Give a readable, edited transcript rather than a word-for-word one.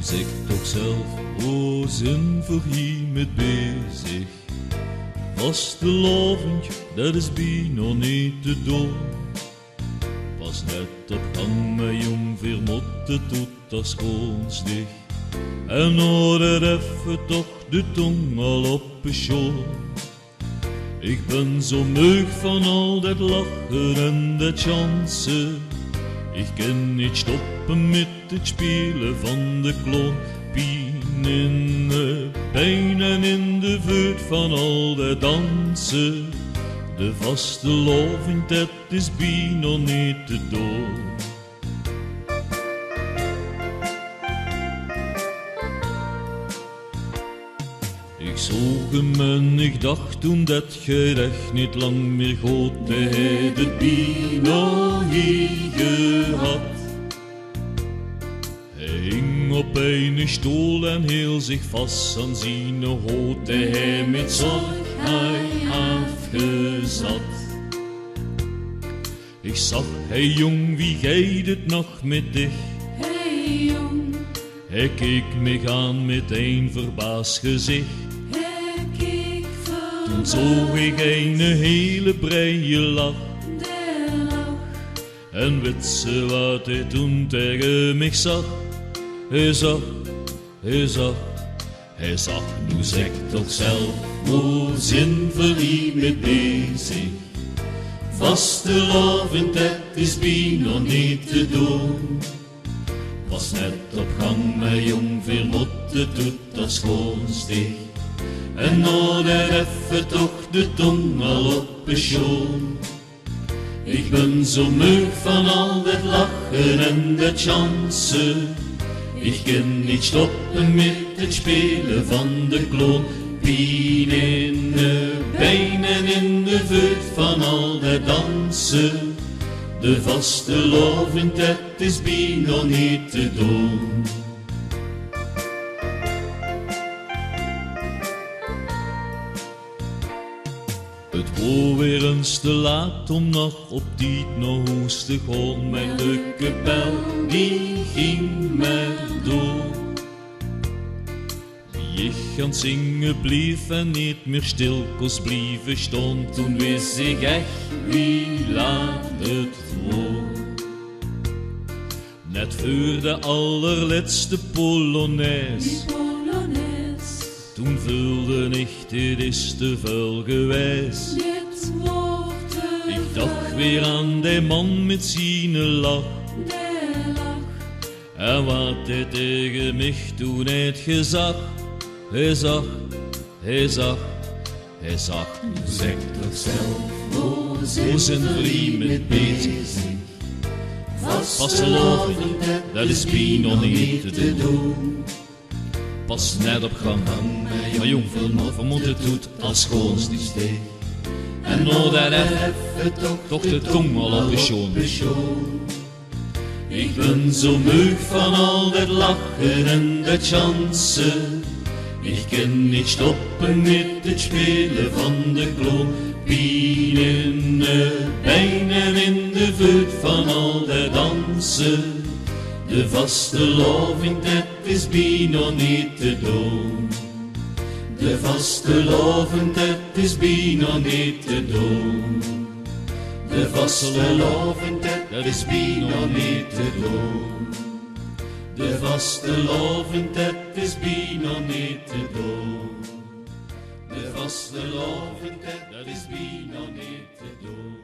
Zeg toch zelf, hoe zijn voor hier mee bezig? Vastelavond, dat is bij nog niet te doen. Pas net op gang met jong vermotte tot dat schoons dicht. En nou dat even toch de tong al op een show. Ik ben zo meug van al dat lachen en dat chansen. Ik kan niet stoppen met het spelen van de kloon. Pien in de pijn en in de vuur van al dat dansen. De vastelavond, dat is bijna niet te doen. Ik zoog hem en ik dacht toen dat je echt niet lang meer goed had het bijna hier gehad. Hij hing op een stoel en hield zich vast aan zijn hoofd. Hij met zorg hij afgezat. Ik zag, hey jong, wie gaat het nog met dich? Hey jong, hij keek me aan met een verbaasd gezicht. hij keek Toen zag ik een hele breie lach. de lach. En weet ze wat hij toen tegen mij zag? Hij zag, nu zeg toch zelf, hoe zijn we hier mee bezig? Vastelavond, dat is bijna niet te doen. Was net op gang met jong vermotte tot dat schoons dicht. En nou dat even toch de tong al op een show. Ik ben zo meug van al dat lachen en dat chansen. Ik kan niet stoppen met het spelen van de kloon. Pien in de pijn en in de vuur van al dat dansen. De vastelavond, dat is bijna niet te doen. Het was weer eens te laat om nog op die naar huis te gaan. Mijn de kapel, die ging maar door. Wie ik aan het zingen bleef en niet meer stil kon blijven staan. Toen wist ik echt wie laat het was. Net voor de allerlaatste polonaise. Die polonaise, Toen voelde ik, dit is te veel geweest. dit wordt te Ik dacht weer aan die man met zijn lach. de lach. En wat hij tegen mij toen heeft gezegd. Hij zag, nu zeg toch zelf, hoe zijn we hier mee bezig? Vastelavond, dat is bijna niet te doen. Pas net op gang, maar jong vermoed het doet als schoons die steek. En nou dat even toch de tong al op de schoon. Ik ben zo meug van al dat lachen en dat chansen. Ik kan niet stoppen met het spelen van de kloon. Pien in de pijn en in de vuur van al dat dansen. De vastelavond, dat is bijna niet te doen. De vastelavond, dat is bijna niet te doen. De vastelavond, dat is bijna niet te doen. De vastelavond, dat is bijna niet te doen. De vastelavond, dat is bijna niet te doen.